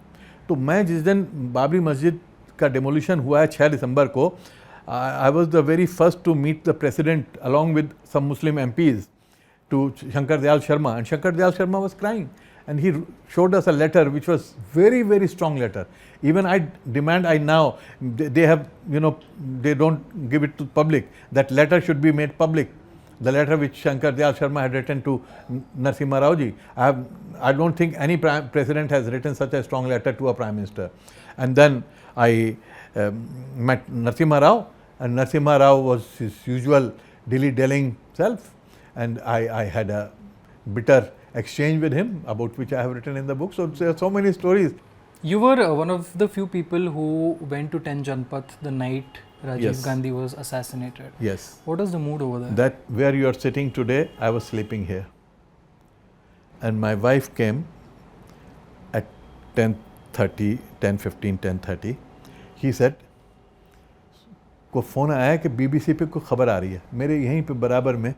तो मैं जिस दिन बाबरी मस्जिद का डिमोलिशन हुआ है 6 दिसंबर को, I was the very first to meet the president along with some Muslim MPs to Shankar Dayal Sharma, and Shankar Dayal Sharma was crying, and he showed us a letter which was very strong letter. Even I demand, now they have, they don't give it to public. That letter should be made public. The letter which Shankar Dayal Sharma had written to Narasimha Rao ji. I don't think any president has written such a strong letter to a prime minister. And then I met Narasimha Rao, and Narasimha Rao was his usual dilly-dallying self. And I had a bitter exchange with him, about which I have written in the book. So there are so many stories. You were one of the few people who went to 10 Janpath the night Rajiv Gandhi was assassinated. Yes. What was the mood over there? That where you are sitting today, I was sleeping here. And my wife came at 10:15, He said, को phone आया कि BBC पे कोई ख़बर आ रही है। मेरे यहीं पे बराबर में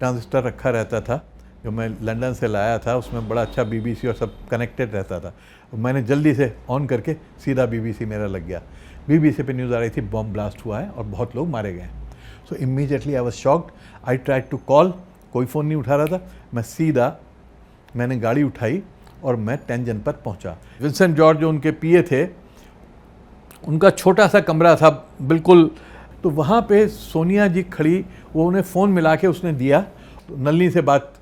ट्रांजिस्टर रखा रहता था जो मैं लंदन से लाया था, उसमें बड़ा अच्छा BBC और सब कनेक्टेड रहता था। मैंने जल्दी से ऑन करके सीधा BBC मेरा लग गया। BBC पे न्यूज़ आ रही थी बॉम्ब ब्लास्ट हुआ है और बहुत लोग मारे गए हैं। So immediately I was shocked. I tried to call, कोई फ़ोन नहीं उठा रहा था। मैंने गाड़ी उठाई और मैं 10 जनपथ पहुंचा। विंसेंट जॉर्ज जो उनके PA थे, उनका छोटा सा कमरा था बिल्कुल, तो वहाँ पे सोनिया जी खड़ी, वो उन्हें फ़ोन मिला के उसने दिया, तो नलिनी से बात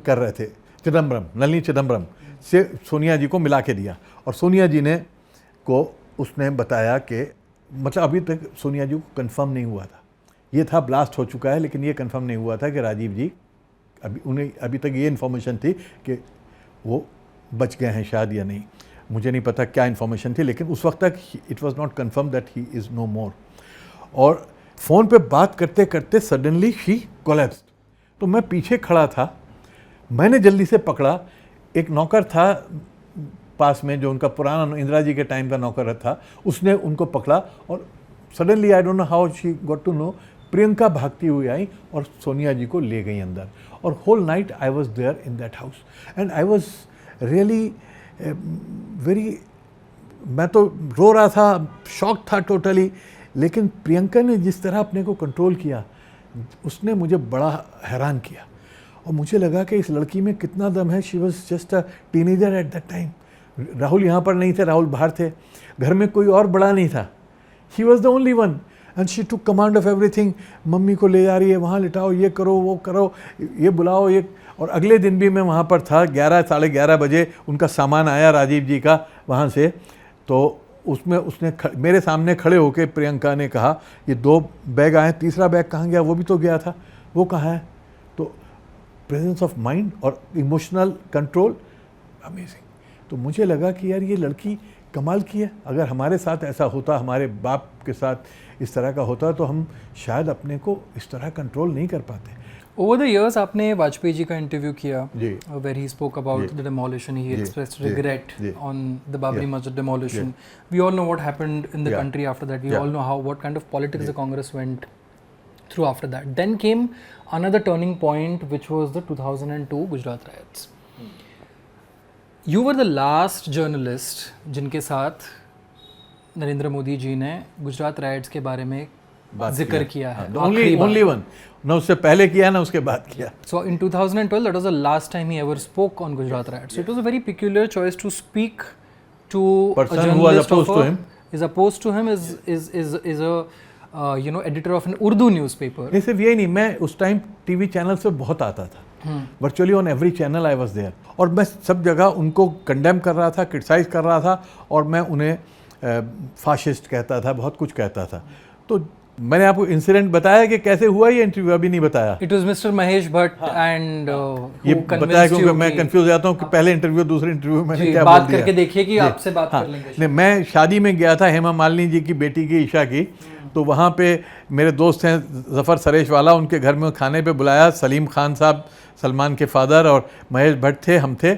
कर रहे थे, नलिनी चिदम्बरम से सोनिया जी को मिला के दिया। और सोनिया जी ने उसने बताया कि मतलब अभी तक सोनिया जी को कंफर्म नहीं हुआ था, ये था ब्लास्ट हो चुका है, लेकिन ये कंफर्म नहीं हुआ था कि राजीव जी, उन्हें अभी तक ये इन्फॉर्मेशन थी कि वो बच गए हैं शायद या नहीं, मुझे नहीं पता क्या इन्फॉर्मेशन थी, लेकिन उस वक्त तक it was not confirm that he is no more. और फ़ोन पे बात करते करते सडनली शी कोलैप्स्ड। तो मैं पीछे खड़ा था, मैंने जल्दी से पकड़ा, एक नौकर था पास में जो उनका पुराना इंदिरा जी के टाइम का नौकर था, उसने उनको पकड़ा और suddenly I don't know how she got to know, Priyanka भागती हुई आई और सोनिया जी को ले गई अंदर। और whole night I was there in that house and I was really very, मैं तो रो रहा था, शॉक था टोटली। लेकिन प्रियंका ने जिस तरह अपने को कंट्रोल किया, उसने मुझे बड़ा हैरान किया और मुझे लगा कि इस लड़की में कितना दम है। She was just a teenager eight that time. Rahul यहाँ पर नहीं थे, राहुल बाहर थे, घर में कोई और बड़ा नहीं था, ही was the only one and she took command of everything. Mummy को ले जा रही है, वहाँ लिटाओ, ये करो, वो करो, ये बुलाओ, ये. और अगले दिन भी मैं वहाँ पर था. 11 साढ़े 11 बजे उनका सामान आया राजीव जी का वहाँ से. तो उसमें उसने मेरे सामने खड़े होकर प्रियंका ने कहा, ये 2 बैग आए, तीसरा बैग कहाँ गया? वो भी तो गया था, वो कहाँ है? तो प्रेजेंस ऑफ माइंड और इमोशनल कंट्रोल, अमेजिंग. तो मुझे लगा कि यार ये लड़की कमाल की है. अगर हमारे साथ ऐसा होता, हमारे बाप के साथ इस तरह का होता, तो हम शायद अपने को इस तरह कंट्रोल नहीं कर पाते. Over the years, आपने वाजपेयी जी का इंटरव्यू किया, जी. where he spoke about the demolition. He expressed ji. regret ji. on the Babri Masjid demolition. We all know what happened in the country after that. We all know what kind of politics the Congress went through after that. Then came another turning point, which was the 2002 Gujarat riots. You were the last journalist जिनके साथ नरेंद्र मोदी जी ने Gujarat rights के बारे में जिक्र किया है. Only one. ना उससे पहले किया ना उसके बाद किया. So in 2012, that was the last time he ever spoke on Gujarat riots. So it was a very peculiar choice to speak to person a who was journalist opposed to him. Is opposed to him is a editor of an Urdu newspaper. नहीं, सिर्फ यही नहीं, मैं उस time TV channel से बहुत आता था. Virtually on every channel I was there. और मैं सब जगह उनको कंडेम कर रहा था, क्रिटिसाइज कर रहा था, और मैं उन्हें फाशिस्ट कहता था, बहुत कुछ कहता था. तो मैंने आपको इंसिडेंट बताया कि कैसे हुआ ये इंटरव्यू, अभी नहीं बताया. It was Mr. Mahesh Bhatt and ये बताया क्योंकि मैं कंफ्यूज जाता हूँ कि पहले इंटरव्यू दूसरे इंटरव्यू मैंने क्या बोल बात दिया. करके देखिए कि आपसे बात कर लेंगे. नहीं, मैं शादी में गया था हेमा मालिनी जी की बेटी की, ईशा की. तो वहाँ पे मेरे दोस्त हैं जफ़र सरेश वाला, उनके घर में खाने पे बुलाया. सलीम खान साहब, सलमान के फादर, और महेश भट्ट थे, हम थे.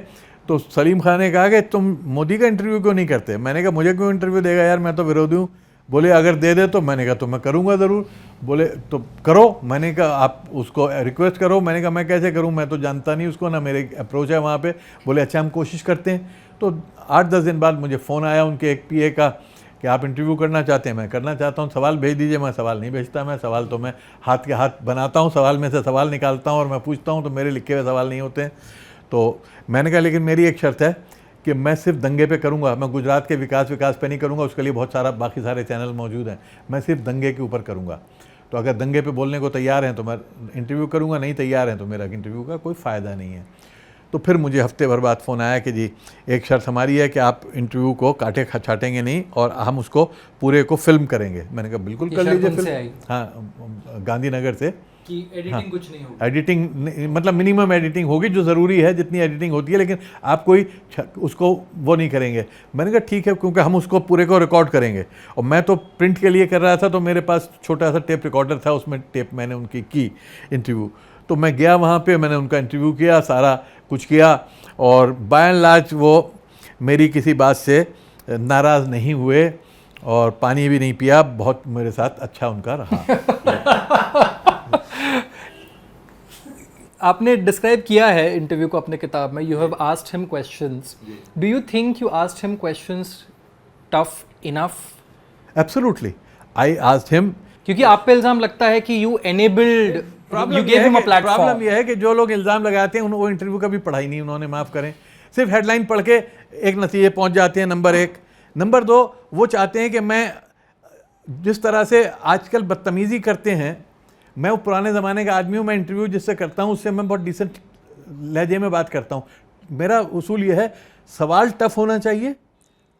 तो सलीम खान ने कहा कि तुम मोदी का इंटरव्यू क्यों नहीं करते? मैंने कहा मुझे क्यों इंटरव्यू देगा यार, मैं तो विरोधी हूँ. बोले अगर दे दे तो. मैंने कहा तो मैं करूँगा ज़रूर. बोले तो करो. मैंने कहा आप उसको रिक्वेस्ट करो. मैंने कहा मैं कैसे करूँ, मैं तो जानता नहीं उसको, ना मेरे अप्रोच है वहाँ पे. बोले अच्छा हम कोशिश करते हैं. तो 8-10 दिन बाद मुझे फ़ोन आया उनके एक पीए का कि आप इंटरव्यू करना चाहते हैं. मैं करना चाहता हूँ, सवाल भेज दीजिए. मैं सवाल नहीं भेजता, मैं सवाल तो मैं हाथ के हाथ बनाता हूँ, सवाल में से सवाल निकालता हूँ और मैं पूछता हूँ, तो मेरे लिखे हुए सवाल नहीं होते हैं. तो मैंने कहा लेकिन मेरी एक शर्त है कि मैं सिर्फ दंगे पे करूंगा, मैं गुजरात के विकास पे नहीं करूंगा. उसके लिए बहुत सारा बाकी सारे चैनल मौजूद हैं. मैं सिर्फ दंगे के ऊपर करूंगा. तो अगर दंगे पे बोलने को तैयार हैं तो मैं इंटरव्यू करूंगा, नहीं तैयार हैं तो मेरा इंटरव्यू का कोई फ़ायदा नहीं है. तो फिर मुझे हफ्ते भर बाद फ़ोन आया कि जी एक शर्त हमारी है कि आप इंटरव्यू को काटे छाटेंगे नहीं और हम उसको पूरे को फिल्म करेंगे. मैंने कहा बिल्कुल कर लीजिए फिल्म. हाँ, गांधीनगर से कि एडिटिंग कुछ नहीं होगी. एडिटिंग मतलब मिनिमम एडिटिंग होगी जो ज़रूरी है, जितनी एडिटिंग होती है, लेकिन आप कोई उसको वो नहीं करेंगे. मैंने कहा ठीक है, क्योंकि हम उसको पूरे को रिकॉर्ड करेंगे. और मैं तो प्रिंट के लिए कर रहा था, तो मेरे पास छोटा सा टेप रिकॉर्डर था, उसमें टेप मैंने उनकी की इंटरव्यू. तो मैं गया वहाँ पे, मैंने उनका इंटरव्यू किया, सारा कुछ किया, और बाय एंड लार्ज वो मेरी किसी बात से नाराज़ नहीं हुए और पानी भी नहीं पिया. बहुत मेरे साथ अच्छा उनका रहा. आपने डिस्क्राइब किया है इंटरव्यू को अपने किताब में. You have asked him questions. Do you think you asked him questions tough enough? Absolutely, I asked him. क्योंकि आप पे इल्जाम लगता है कि you enabled, you gave him a platform. Problem यह है कि जो लोग इल्जाम लगाते हैं वो इंटरव्यू का भी पढ़ाई नहीं उन्होंने, माफ़ करें, सिर्फ हेडलाइन पढ़ के एक नतीजे पहुंच जाते हैं. नंबर 1. नंबर 2, वो चाहते हैं कि मैं जिस तरह से आजकल बदतमीज़ी करते हैं, मैं वो पुराने ज़माने का आदमी हूँ. मैं इंटरव्यू जिससे करता हूँ उससे मैं बहुत डिसेंट लहजे में बात करता हूँ. मेरा उसूल ये है, सवाल टफ होना चाहिए,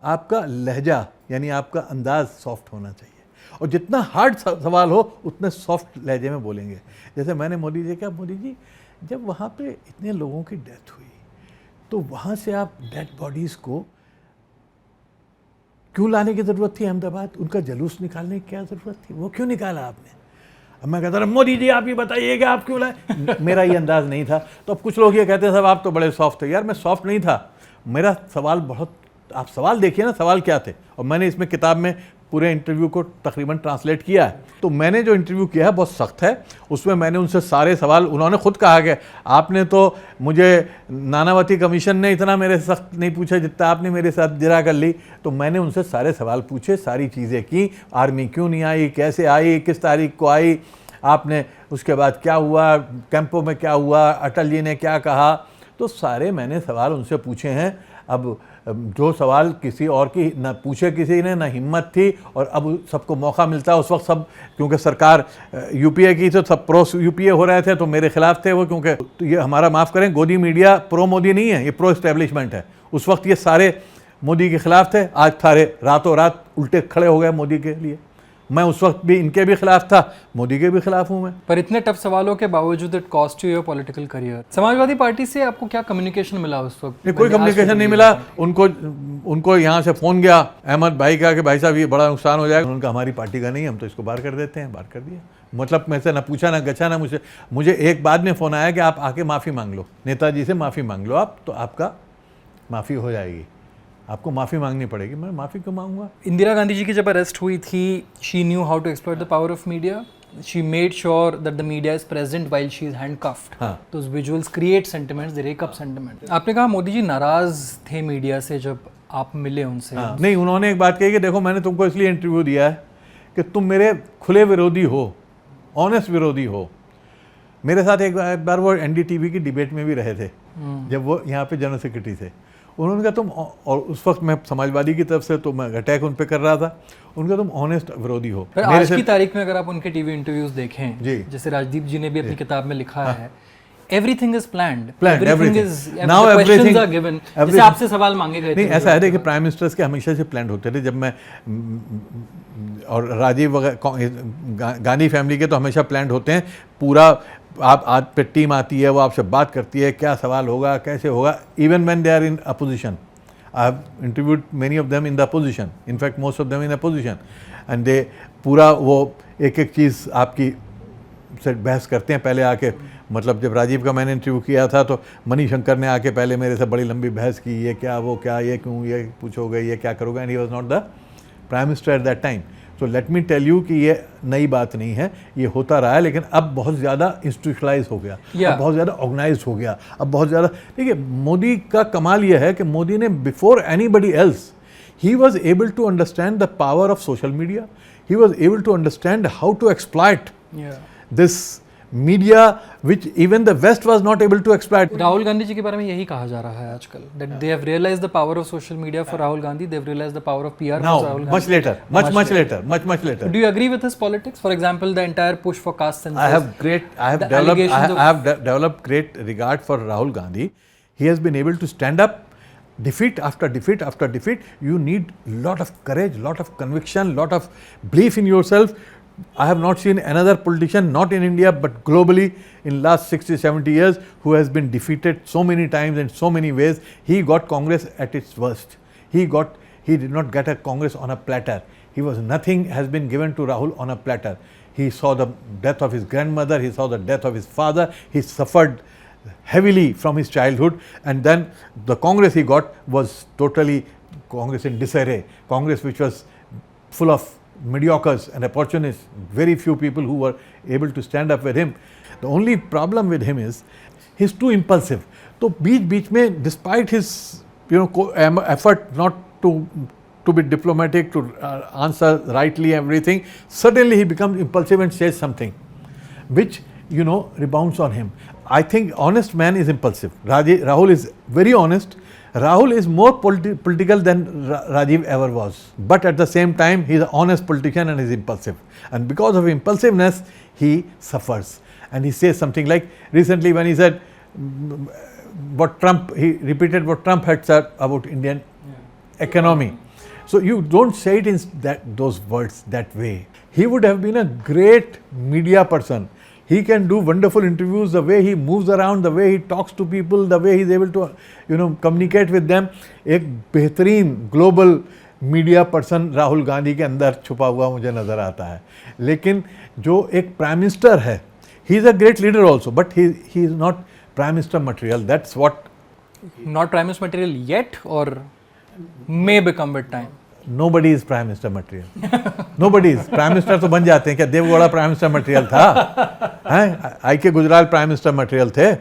आपका लहजा यानी आपका अंदाज़ सॉफ्ट होना चाहिए, और जितना हार्ड सवाल हो उतने सॉफ्ट लहजे में बोलेंगे. जैसे मैंने मोदी जी क्या, मोदी जी जब वहाँ पे इतने लोगों की डेथ हुई तो वहाँ से आप डेड बॉडीज़ को क्यों लाने की ज़रूरत थी अहमदाबाद? उनका जलूस निकालने की क्या ज़रूरत थी? वो क्यों निकाला आपने? अब मैं कहता रहा मोदी जी आप ही बताइए कि आप क्यों लाए. मेरा ये अंदाज़ नहीं था. तो अब कुछ लोग ये कहते हैं साहब आप तो बड़े सॉफ्ट थे. यार मैं सॉफ्ट नहीं था, मेरा सवाल बहुत, आप सवाल देखिए ना सवाल क्या थे. और मैंने इसमें किताब में पूरे इंटरव्यू को तकरीबन ट्रांसलेट किया है. तो मैंने जो इंटरव्यू किया है बहुत सख्त है. उसमें मैंने उनसे सारे सवाल, उन्होंने खुद कहा कि आपने तो मुझे नानावती कमीशन ने इतना मेरे से सख्त नहीं पूछा जितना आपने मेरे साथ जिरा कर ली. तो मैंने उनसे सारे सवाल पूछे, सारी चीज़ें की. आर्मी क्यों नहीं आई, कैसे आई, किस तारीख को आई, आपने उसके बाद क्या हुआ, कैंपों में क्या हुआ, अटल जी ने क्या कहा. तो सारे मैंने सवाल उनसे पूछे हैं. अब जो सवाल किसी और की ना पूछे किसी ने, ना हिम्मत थी, और अब सबको मौका मिलता है। उस वक्त सब, क्योंकि सरकार यूपीए की तो सब प्रो यूपीए हो रहे थे, तो मेरे खिलाफ थे वो, क्योंकि तो ये हमारा माफ़ करें, गोदी मीडिया प्रो मोदी नहीं है, ये प्रो इस्टेब्लिशमेंट है। उस वक्त ये सारे मोदी के खिलाफ थे, आज सारे रातों रात उल्टे खड़े हो गए मोदी के लिए। मैं उस वक्त भी इनके भी खिलाफ था, मोदी के भी खिलाफ हूं मैं। पर इतने टफ सवालों के बावजूद it cost you your political career. Samajwadi party से आपको क्या कम्युनिकेशन मिला उस वक्त? कोई कम्युनिकेशन नहीं मिला। उनको यहाँ से फ़ोन गया अहमद भाई का कि भाई साहब ये बड़ा नुकसान हो जाएगा। उनका हमारी पार्टी का नहीं, हम तो इसको बाहर कर देते हैं। बाहर कर दिया, मतलब मैं से ना पूछा ना गछा ना मुझे एक बाद में फ़ोन आया कि आप आके माफ़ी मांग लो, नेताजी से माफ़ी मांग लो आप, तो आपका माफ़ी हो जाएगी, आपको माफ़ी मांगनी पड़ेगी। मैं माफ़ी क्यों मांगूंगा? इंदिरा गांधी जी की जब अरेस्ट हुई थी, she knew how to exploit the power of media. She made sure that the media is present while she is handcuffed. हाँ। Those visuals create sentiments, they rake up sentiment. आपने कहा मोदी जी नाराज थे मीडिया से जब आप मिले उनसे। हाँ। नहीं, उन्होंने एक बात कही कि देखो मैंने तुमको इसलिए इंटरव्यू दिया है कि तुम मेरे खुले विरोधी हो, ऑनेस्ट विरोधी हो। मेरे साथ एक बार वो एनडीटीवी की डिबेट में भी रहे थे, जब वो यहाँ पे जनरल सेक्रेटरी थे। उन्होंने कहा तुम, और उस वक्त मैं समाजवादी की तरफ से तो मैं अटैक उन पे कर रहा था, उनका तुम ऑनेस्ट विरोधी हो। पर आज की तारीख में अगर आप उनके टीवी इंटरव्यूज देखें, जी, जैसे राजदीप जी ने भी अपनी किताब में लिखा है, everything is planned, now everything are given. जैसे आपसे सवाल मांगे गए थे। नहीं, ऐसा है कि प्राइम मिनिस्टर्स के हमेशा से प्लान होते थे। जब मैं और राजीव वगैरह गांधी फैमिली के तो हमेशा प्लान होते हैं। पूरा आप आज पे टीम आती है, वो आपसे बात करती है, क्या सवाल होगा, कैसे होगा। Even when they are in opposition, I have interviewed many of them in the opposition, in fact most of them in opposition, and they पूरा वो एक एक चीज़ आपकी से बहस करते हैं पहले आके। मतलब जब राजीव का मैंने इंटरव्यू किया था तो मणिशंकर ने आके पहले मेरे से बड़ी लंबी बहस की, ये क्या, वो क्या, ये क्यों, ये पूछोगे, ये क्या करोगे, and he was not the prime minister at that time. So let me tell you कि ये नई बात नहीं है, ये होता रहा है, लेकिन अब बहुत ज़्यादा इंस्टीट्यूशनलाइज हो गया, अब बहुत ज़्यादा ऑर्गेनाइज हो गया, अब बहुत ज़्यादा। देखिए, मोदी का कमाल ये है कि मोदी ने before anybody else he was able to understand the power of social media. He was able to understand how to exploit this media which even the West was not able to exploit. Rahul Gandhi ji के बारे में यही कहा जा रहा है आजकल, that they have realized the power of social media for Rahul Gandhi, they have realized the power of PR Now, for Rahul Gandhi. much later, much later. Do you agree with his politics? For example, the entire push for caste census. I have developed great regard for Rahul Gandhi. He has been able to stand up defeat after defeat after defeat. You need lot of courage, lot of conviction, lot of belief in yourself. I have not seen another politician, not in India but globally, in last 60-70 years, who has been defeated so many times in so many ways. He got Congress at its worst. He did not get a Congress on a platter. Nothing has been given to Rahul on a platter. He saw the death of his grandmother, he saw the death of his father, he suffered heavily from his childhood, and then the Congress he got was totally Congress in disarray, Congress which was full of mediocres and opportunists, very few people who were able to stand up with him. The only problem with him is he's too impulsive. So बीच में despite his effort not to be diplomatic, to answer rightly everything, suddenly he becomes impulsive and says something which rebounds on him. I think honest man is impulsive. Rahul is very honest. Rahul is more political than Rajiv ever was. But at the same time, he is an honest politician and is impulsive. And because of impulsiveness, he suffers. And he says something like, recently when he said, he repeated what Trump had said about Indian economy. So you don't say it in those words that way. He would have been a great media person. He can do wonderful interviews, the way he moves around, the way he talks to people, the way he is able to communicate with them. एक बेहतरीन global media person Rahul Gandhi के अंदर छुपा हुआ मुझे नज़र आता है. लेकिन जो एक प्राइम मिनिस्टर है, he is a great leader also, but he is not prime minister material. That's what. Not prime minister material yet, or may become with time. Nobody is prime minister material. Nobody is. Prime minister तो बन जाते हैं. क्या Deve Gowda prime minister material था? हैं? आई के Gujral prime minister material थे.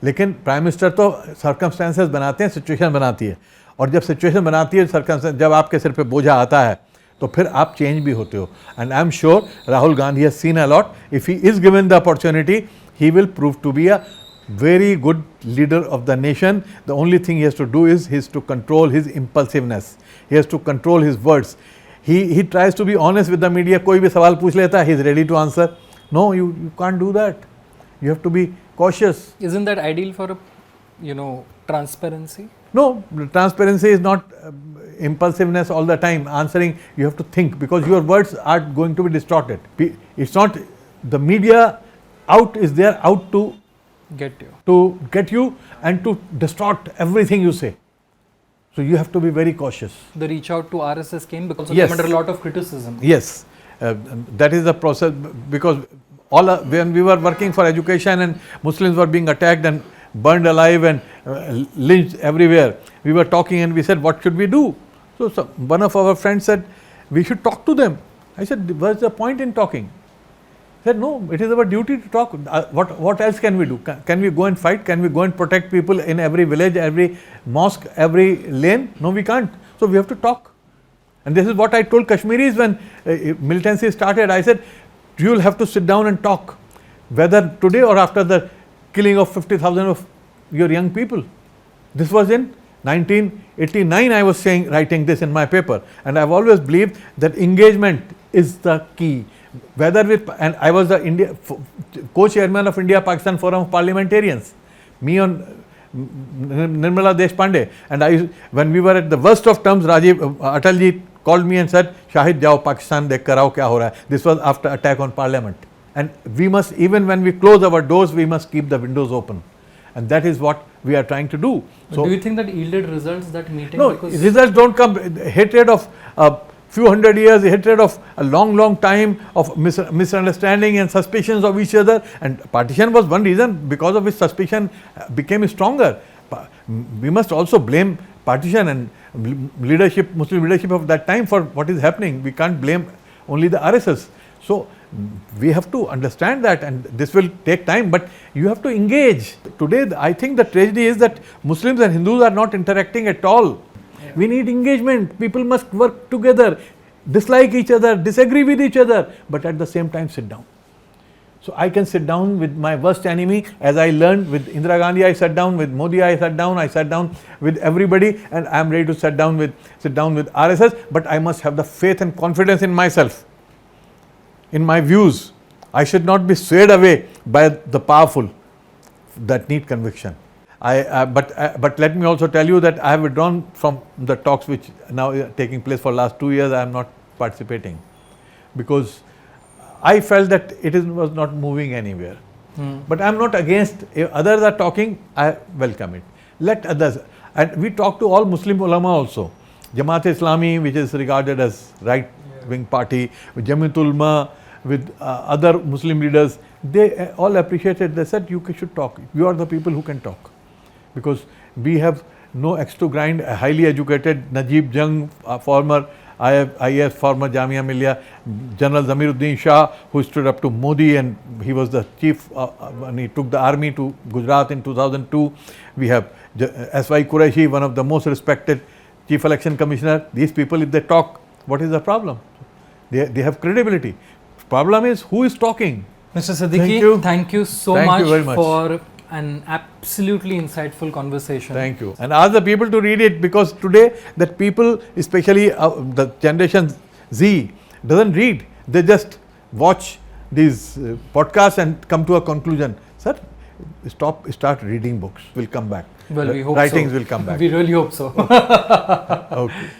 लेकिन प्राइम मिनिस्टर तो सर्कमस्टेंसेस बनाते हैं, सिचुएशन बनाती है. और जब सिचुएशन बनाती है, सर्कमस्टेंस, जब आपके सिर पे बोझा आता है तो फिर आप चेंज भी होते हो. And I am sure Rahul Gandhi has seen a lot. If he is given the opportunity, he will prove to be a very good leader of the nation. The only thing he has to do is to control his impulsiveness. He has to control his words. He tries to be honest with the media. कोई भी सवाल पूछ लेता, he is ready to answer. No, you can't do that. You have to be cautious. Isn't that ideal for transparency? No, transparency is not impulsiveness all the time. Answering, you have to think, because your words are going to be distorted. It's not the media is there out to get you and to distort everything you say. So you have to be very cautious. The reach out to RSS came because Yes. came under a lot of criticism. Yes, that is the process, because when we were working for education and Muslims were being attacked and burned alive and lynched everywhere, we were talking and we said, what should we do? So one of our friends said, we should talk to them. I said, what's the point in talking? He said, no, it is our duty to talk. What else can we do? Can we go and fight? Can we go and protect people in every village, every mosque, every lane? No, we can't. So we have to talk. And this is what I told Kashmiris when militancy started. I said, you will have to sit down and talk, whether today or after the killing of 50,000 of your young people. This was in 1989. I was writing this in my paper, and I've always believed that engagement is the key. And I was the co-chairman of India-Pakistan Forum of Parliamentarians. Me and Nirmala Deshpande. And when we were at the worst of terms, Atalji called me and said, Shahid, jao Pakistan dekh kar aao kya ho raha hai. This was after attack on Parliament. And we must, even when we close our doors, we must keep the windows open. And that is what we are trying to do. So, do you think that yielded results, that meeting? No, results don't come. Hatred of few hundred years, hatred of a long time of misunderstanding and suspicions of each other, and partition was one reason because of which suspicion became stronger. We must also blame partition and leadership, Muslim leadership of that time for what is happening. We can't blame only the RSS. So we have to understand that, and this will take time, but you have to engage. Today, I think the tragedy is that Muslims and Hindus are not interacting at all. Yeah. We need engagement. People must work together, dislike each other, disagree with each other, but at the same time sit down. So I can sit down with my worst enemy, as I learned with Indira Gandhi. I sat down with Modi. I sat down with everybody, and I am ready to sit down with RSS. But I must have the faith and confidence in myself, in my views. I should not be swayed away by the powerful that need conviction. But let me also tell you that I have withdrawn from the talks which now are taking place for last 2 years. I am not participating because I felt that was not moving anywhere. But I am not against. If others are talking, I welcome it. Let others. And we talk to all Muslim ulama also. Jamaat-e-Islami, which is regarded as right-wing party, with Jamiatul Ulama, with other Muslim leaders, they all appreciated. They said, you should talk. You are the people who can talk. Because we have no axe to grind. A highly educated Najib Jung, former IAS, former Jamia Millia, General Zamiruddin Shah, who stood up to Modi, and he was the chief when he took the army to Gujarat in 2002. We have S.Y. Qureshi, one of the most respected chief election commissioner. These people, if they talk, what is the problem? They have credibility. Problem is, who is talking? Mr. Siddiqui, thank you so much for an absolutely insightful conversation. Thank you. And ask the people to read it, because today that people, especially the generation Z, doesn't read. They just watch these podcasts and come to a conclusion. Sir, start reading books. We'll come back. Well, we hope Writings so. Will come back. We really hope so. Okay.